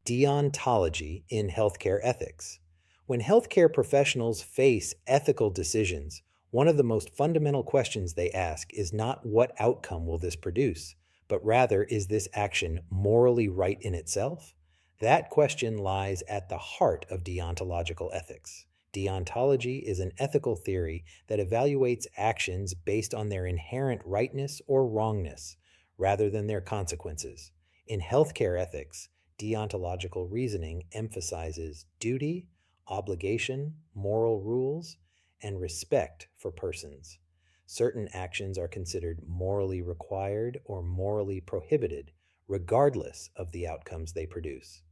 Deontology in healthcare ethics. When healthcare professionals face ethical decisions, one of the most fundamental questions they ask is not what outcome will this produce, but rather, is this action morally right in itself? That question lies at the heart of deontological ethics. Deontology is an ethical theory that evaluates actions based on their inherent rightness or wrongness, rather than their consequences. In healthcare ethics, deontological reasoning emphasizes duty, obligation, moral rules, and respect for persons. Certain actions are considered morally required or morally prohibited, regardless of the outcomes they produce.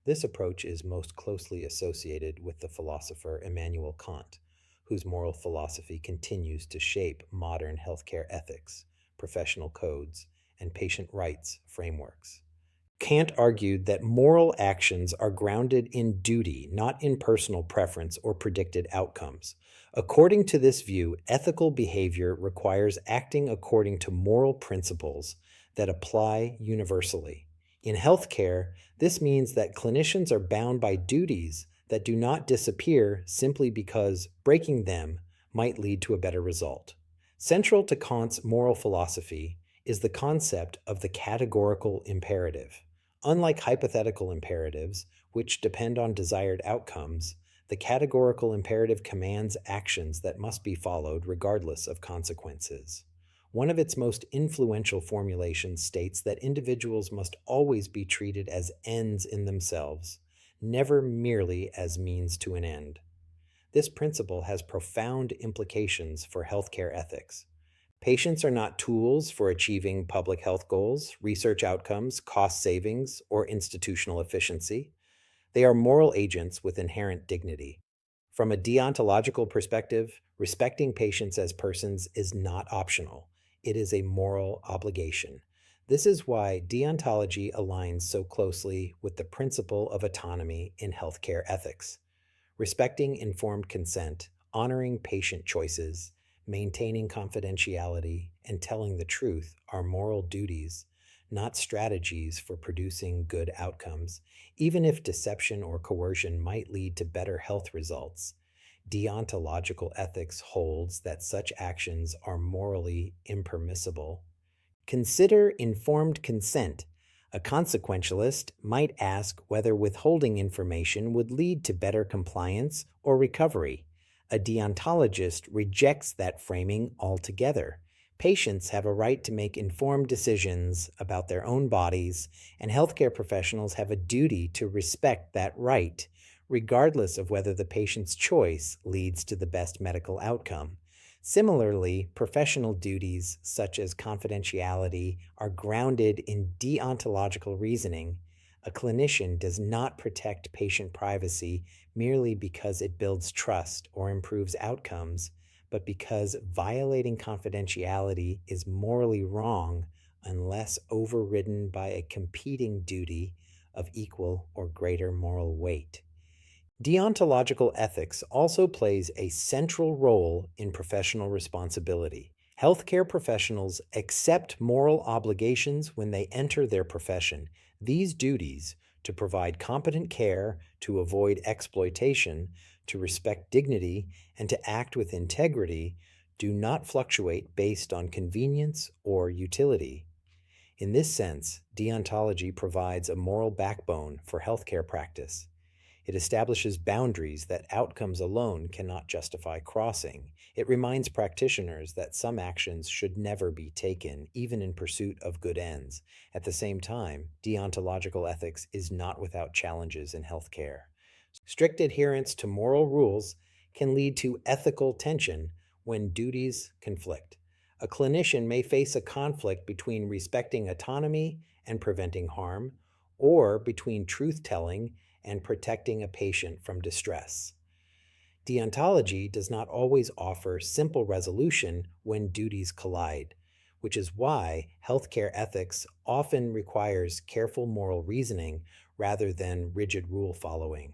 This approach is most closely associated with the philosopher Immanuel Kant, whose moral philosophy continues to shape modern healthcare ethics, professional codes, and patient rights frameworks. Kant argued that moral actions are grounded in duty, not in personal preference or predicted outcomes. According to this view, ethical behavior requires acting according to moral principles that apply universally. In healthcare, this means that clinicians are bound by duties that do not disappear simply because breaking them might lead to a better result. Central to Kant's moral philosophy is the concept of the categorical imperative. Unlike hypothetical imperatives, which depend on desired outcomes, the categorical imperative commands actions that must be followed regardless of consequences. One of its most influential formulations states that individuals must always be treated as ends in themselves, never merely as means to an end. This principle has profound implications for healthcare ethics. Patients are not tools for achieving public health goals, research outcomes, cost savings, or institutional efficiency. They are moral agents with inherent dignity. From a deontological perspective, respecting patients as persons is not optional. It is a moral obligation. This is why deontology aligns so closely with the principle of autonomy in healthcare ethics. Respecting informed consent, honoring patient choices, maintaining confidentiality, and telling the truth are moral duties, not strategies for producing good outcomes, even if deception or coercion might lead to better health results. Deontological ethics holds that such actions are morally impermissible. Consider informed consent. A consequentialist might ask whether withholding information would lead to better compliance or recovery. A deontologist rejects that framing altogether. Patients have a right to make informed decisions about their own bodies, and healthcare professionals have a duty to respect that right, regardless of whether the patient's choice leads to the best medical outcome. Similarly, professional duties such as confidentiality are grounded in deontological reasoning. A clinician does not protect patient privacy merely because it builds trust or improves outcomes, but because violating confidentiality is morally wrong unless overridden by a competing duty of equal or greater moral weight. Deontological ethics also plays a central role in professional responsibility. Healthcare professionals accept moral obligations when they enter their profession. These duties, to provide competent care, to avoid exploitation, to respect dignity, and to act with integrity, do not fluctuate based on convenience or utility. In this sense, deontology provides a moral backbone for healthcare practice. It establishes boundaries that outcomes alone cannot justify crossing. It reminds practitioners that some actions should never be taken, even in pursuit of good ends. At the same time, deontological ethics is not without challenges in healthcare. Strict adherence to moral rules can lead to ethical tension when duties conflict. A clinician may face a conflict between respecting autonomy and preventing harm, or between truth-telling and protecting a patient from distress. Deontology does not always offer simple resolution when duties collide, which is why healthcare ethics often requires careful moral reasoning rather than rigid rule following.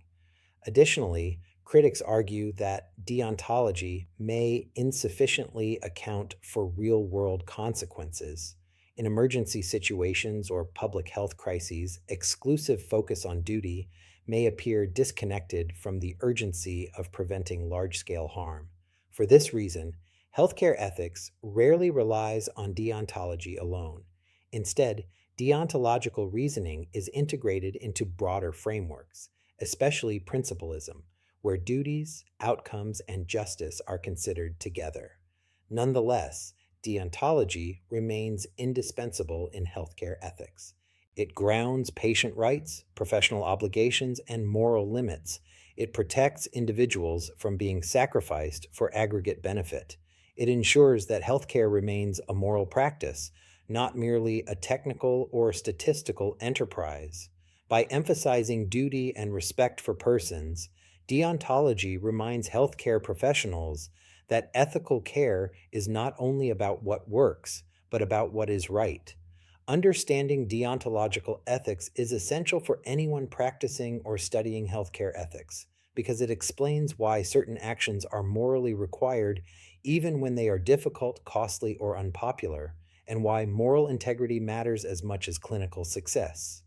Additionally, critics argue that deontology may insufficiently account for real-world consequences. In emergency situations or public health crises, exclusive focus on duty may appear disconnected from the urgency of preventing large scale harm. For this reason, healthcare ethics rarely relies on deontology alone. Instead, deontological reasoning is integrated into broader frameworks, especially principalism, where duties, outcomes, and justice are considered together. Nonetheless, deontology remains indispensable in healthcare ethics. It grounds patient rights, professional obligations, and moral limits. It protects individuals from being sacrificed for aggregate benefit. It ensures that healthcare remains a moral practice, not merely a technical or statistical enterprise. By emphasizing duty and respect for persons, deontology reminds healthcare professionals that ethical care is not only about what works, but about what is right. Understanding deontological ethics is essential for anyone practicing or studying healthcare ethics because it explains why certain actions are morally required even when they are difficult, costly, or unpopular, and why moral integrity matters as much as clinical success.